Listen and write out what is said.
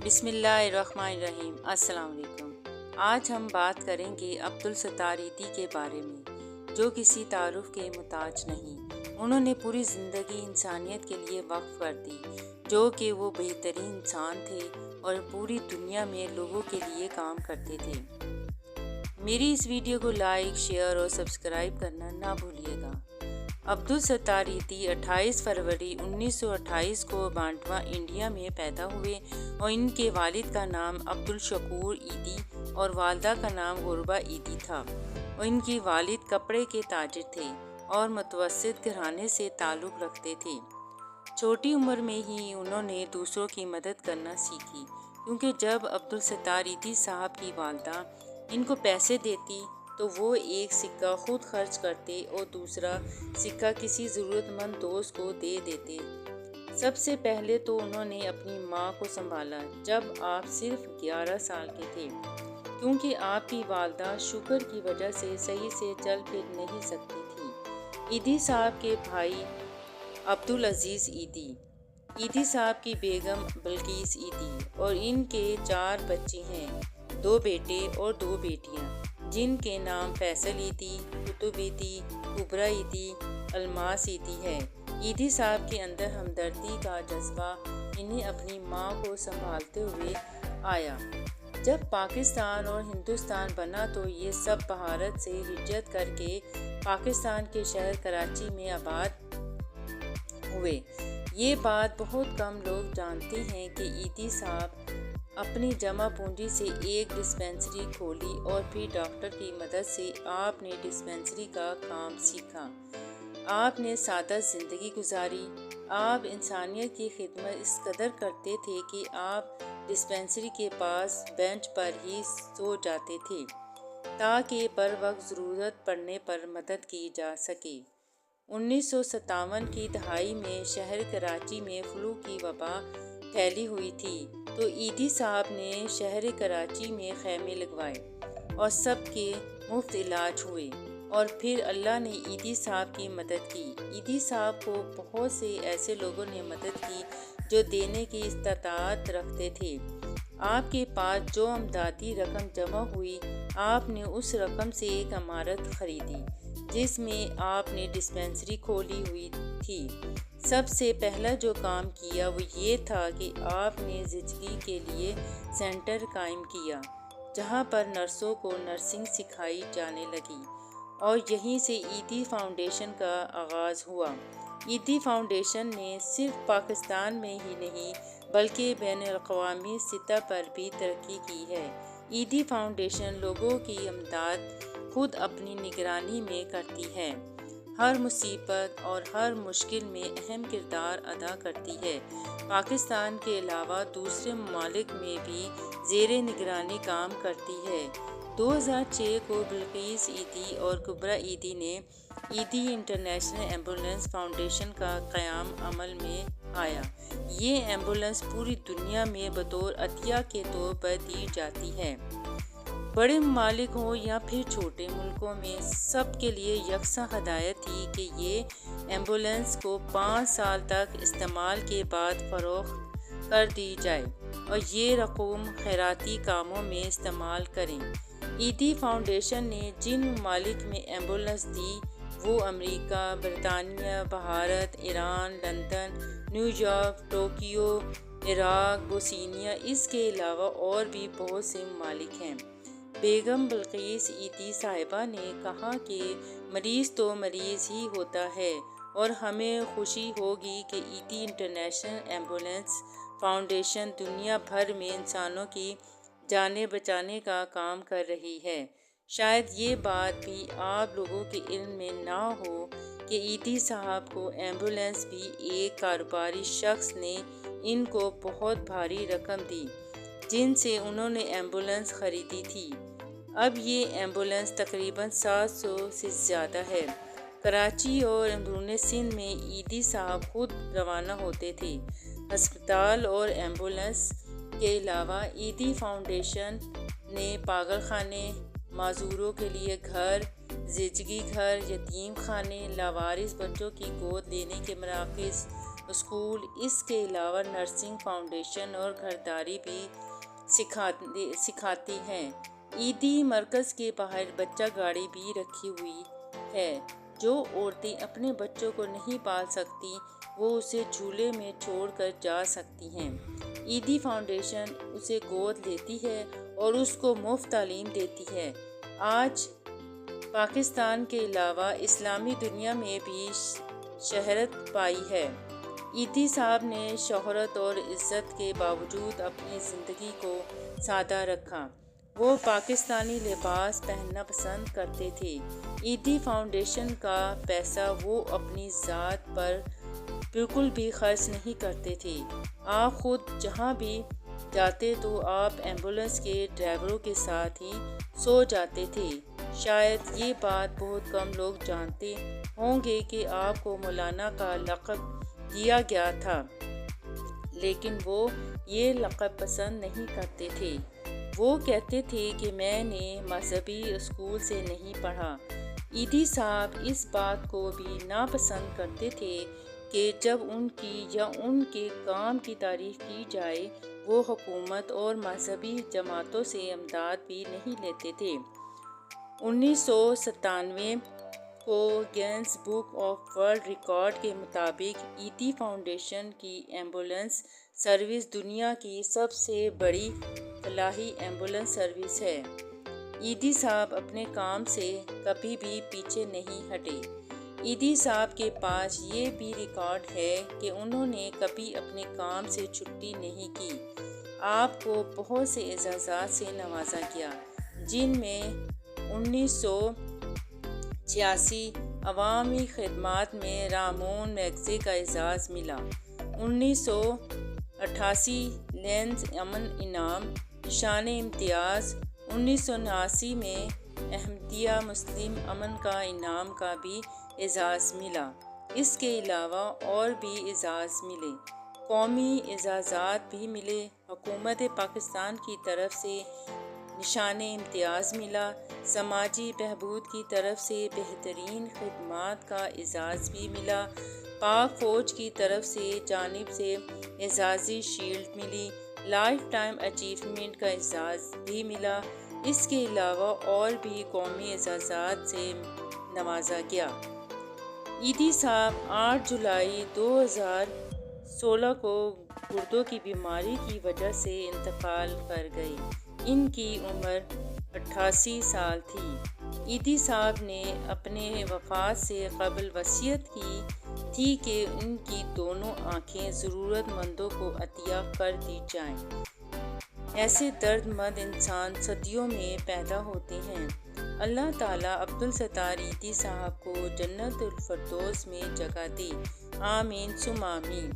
بسم اللہ الرحمن الرحیم۔ السلام علیکم۔ آج ہم بات کریں گے عبدالستار ایدی کے بارے میں، جو کسی تعارف کے محتاج نہیں۔ انہوں نے پوری زندگی انسانیت کے لیے وقف کر دی، جو کہ وہ بہترین انسان تھے اور پوری دنیا میں لوگوں کے لیے کام کرتے تھے۔ میری اس ویڈیو کو لائک، شیئر اور سبسکرائب کرنا نہ بھولیے گا۔ عبدالستار ایدی 28 فروری 1928 کو بانٹوا انڈیا میں پیدا ہوئے اور ان کے والد کا نام عبدالشکور ایدی اور والدہ کا نام غربہ ایدی تھا، اور ان کی والد کپڑے کے تاجر تھے اور متوسط گھرانے سے تعلق رکھتے تھے۔ چھوٹی عمر میں ہی انہوں نے دوسروں کی مدد کرنا سیکھی، کیونکہ جب عبدالستار ایدی صاحب کی والدہ ان کو پیسے دیتی تو وہ ایک سکہ خود خرچ کرتے اور دوسرا سکہ کسی ضرورت مند دوست کو دے دیتے۔ سب سے پہلے تو انہوں نے اپنی ماں کو سنبھالا جب آپ صرف 11 سال کے تھے، کیونکہ آپ کی والدہ شوگر کی وجہ سے صحیح سے چل پھر نہیں سکتی تھی۔ ایدی صاحب کے بھائی عبدالعزیز ایدی، ایدی صاحب کی بیگم بلقیس ایدی اور ان کے 4 بچے ہیں، 2 بیٹے اور 2 بیٹیاں، جن کے نام فیصل ایدی، قطب ایدی، کبریٰ ایدی، الماس ایدی ہے۔ ایدی صاحب کے اندر ہمدردی کا جذبہ انہیں اپنی ماں کو سنبھالتے ہوئے آیا۔ جب پاکستان اور ہندوستان بنا تو یہ سب بھارت سے ہجرت کر کے پاکستان کے شہر کراچی میں آباد ہوئے۔ یہ بات بہت کم لوگ جانتے ہیں کہ ایدی صاحب اپنی جمع پونجی سے ایک ڈسپنسری کھولی اور پھر ڈاکٹر کی مدد سے آپ نے ڈسپنسری کا کام سیکھا۔ آپ نے سادہ زندگی گزاری۔ آپ انسانیت کی خدمت اس قدر کرتے تھے کہ آپ ڈسپنسری کے پاس بینچ پر ہی سو جاتے تھے تاکہ بر وقت ضرورت پڑنے پر مدد کی جا سکے۔ 1957 کی دہائی میں شہر کراچی میں فلو کی وبا پھیلی ہوئی تھی تو ایدی صاحب نے شہر کراچی میں خیمے لگوائے اور سب کے مفت علاج ہوئے، اور پھر اللہ نے ایدی صاحب کی مدد کی۔ ایدی صاحب کو بہت سے ایسے لوگوں نے مدد کی جو دینے کی استطاعت رکھتے تھے۔ آپ کے پاس جو امدادی رقم جمع ہوئی، آپ نے اس رقم سے ایک عمارت خریدی جس میں آپ نے ڈسپنسری کھولی ہوئی تھی۔ سب سے پہلا جو کام کیا وہ یہ تھا کہ آپ نے زچگی کے لیے سینٹر قائم کیا، جہاں پر نرسوں کو نرسنگ سکھائی جانے لگی، اور یہیں سے ایدی فاؤنڈیشن کا آغاز ہوا۔ ایدی فاؤنڈیشن نے صرف پاکستان میں ہی نہیں بلکہ بین الاقوامی سطح پر بھی ترقی کی ہے۔ ایدی فاؤنڈیشن لوگوں کی امداد خود اپنی نگرانی میں کرتی ہے، ہر مصیبت اور ہر مشکل میں اہم کردار ادا کرتی ہے۔ پاکستان کے علاوہ دوسرے ممالک میں بھی زیر نگرانی کام کرتی ہے۔ 2006 کو بلقیس ایدی اور کبریٰ ایدی نے ایدی انٹرنیشنل ایمبولینس فاؤنڈیشن کا قیام عمل میں آیا۔ یہ ایمبولینس پوری دنیا میں بطور عطیہ کے طور پر دی جاتی ہے۔ بڑے ممالک ہوں یا پھر چھوٹے ملکوں میں، سب کے لیے یکساں ہدایت تھی کہ یہ ایمبولینس کو 5 سال تک استعمال کے بعد فروخت کر دی جائے اور یہ رقوم خیراتی کاموں میں استعمال کریں۔ ایدی فاؤنڈیشن نے جن ممالک میں ایمبولینس دی وہ امریکہ، برطانیہ، Bharat, Iran, London, New York, Tokyo, Iraq, Bosnia, اس کے علاوہ اور بھی بہت سے ممالک ہیں۔ بیگم بلقیس ایدی صاحبہ نے کہا کہ مریض تو مریض ہی ہوتا ہے، اور ہمیں خوشی ہوگی کہ ایدی انٹرنیشنل ایمبولینس فاؤنڈیشن دنیا بھر میں انسانوں کی جانیں بچانے کا کام کر رہی ہے۔ شاید یہ بات بھی آپ لوگوں کے علم میں نہ ہو کہ ایدی صاحب کو ایمبولینس بھی ایک کاروباری شخص نے ان کو بہت بھاری رقم دی جن سے انہوں نے ایمبولینس خریدی تھی۔ اب یہ ایمبولینس تقریباً 700 سے زیادہ ہے۔ کراچی اور اندرون سندھ میں ایدی صاحب خود روانہ ہوتے تھے۔ ہسپتال اور ایمبولینس کے علاوہ ایدی فاؤنڈیشن نے پاگل خانے، معذوروں کے لیے گھر، زچگی گھر، یتیم خانے، لاوارث بچوں کی گود لینے کے مراکز، اسکول، اس کے علاوہ نرسنگ فاؤنڈیشن اور گھرداری بھی سکھاتی ہیں۔ عیدی مرکز کے باہر بچہ گاڑی بھی رکھی ہوئی ہے۔ جو عورتیں اپنے بچوں کو نہیں پال سکتی وہ اسے جھولے میں چھوڑ کر جا سکتی ہیں۔ عیدی فاؤنڈیشن اسے گود لیتی ہے اور اس کو مفت تعلیم دیتی ہے۔ آج پاکستان کے علاوہ اسلامی دنیا میں بھی شہرت پائی ہے۔ عیدی صاحب نے شہرت اور عزت کے باوجود اپنی زندگی کو سادہ رکھا۔ وہ پاکستانی لباس پہننا پسند کرتے تھے۔ عیدی فاؤنڈیشن کا پیسہ وہ اپنی ذات پر بالکل بھی خرچ نہیں کرتے تھے۔ آپ خود جہاں بھی جاتے تو آپ ایمبولینس کے ڈرائیوروں کے ساتھ ہی سو جاتے تھے۔ شاید یہ بات بہت کم لوگ جانتے ہوں گے کہ آپ کو مولانا کا لقب دیا گیا تھا، لیکن وہ یہ لقب پسند نہیں کرتے تھے۔ وہ کہتے تھے کہ میں نے مذہبی اسکول سے نہیں پڑھا۔ عیدی صاحب اس بات کو بھی ناپسند کرتے تھے کہ جب ان کی یا ان کے کام کی تعریف کی جائے۔ وہ حکومت اور مذہبی جماعتوں سے امداد بھی نہیں لیتے تھے۔ 1997 کو grains book of world record کے مطابق عیدی فاؤنڈیشن کی ایمبولینس سروس دنیا کی سب سے بڑی فلاحی ایمبولینس سروس ہے۔ عیدی صاحب اپنے کام سے کبھی بھی پیچھے نہیں ہٹے۔ عیدی صاحب کے پاس یہ بھی ریکارڈ ہے کہ انہوں نے کبھی اپنے کام سے چھٹی نہیں کی۔ آپ کو بہت سے اعزازات سے نوازا گیا، جن میں 1986 عوامی خدمات میں رامون میگسے کا اعزاز ملا۔ 1988 لینز امن انعام، نشان امتیاز۔ 1979 میں احمدیہ مسلم امن کا انعام کا بھی اعزاز ملا۔ اس کے علاوہ اور بھی اعزاز ملے۔ قومی اعزازات بھی ملے۔ حکومت پاکستان کی طرف سے نشان امتیاز ملا۔ سماجی بہبود کی طرف سے بہترین خدمات کا اعزاز بھی ملا۔ پاک فوج کی طرف سے جانب سے اعزازی شیلڈ ملی۔ لائف ٹائم اچیومنٹ کا اعزاز بھی ملا۔ اس کے علاوہ اور بھی قومی اعزازات سے نوازا گیا۔ عیدی صاحب 8 جولائی 2016 کو گردوں کی بیماری کی وجہ سے انتقال کر گئے۔ ان کی عمر 88 سال تھی۔ عیدی صاحب نے اپنے وفات سے قبل وصیت کی تھی کہ ان کی دونوں آنکھیں ضرورت مندوں کو عطیہ کر دی جائیں۔ ایسے درد مند انسان صدیوں میں پیدا ہوتے ہیں۔ اللہ تعالیٰ عبدالستار عیدی صاحب کو جنت الفردوس میں جگہ دے۔ آمین ثم آمین۔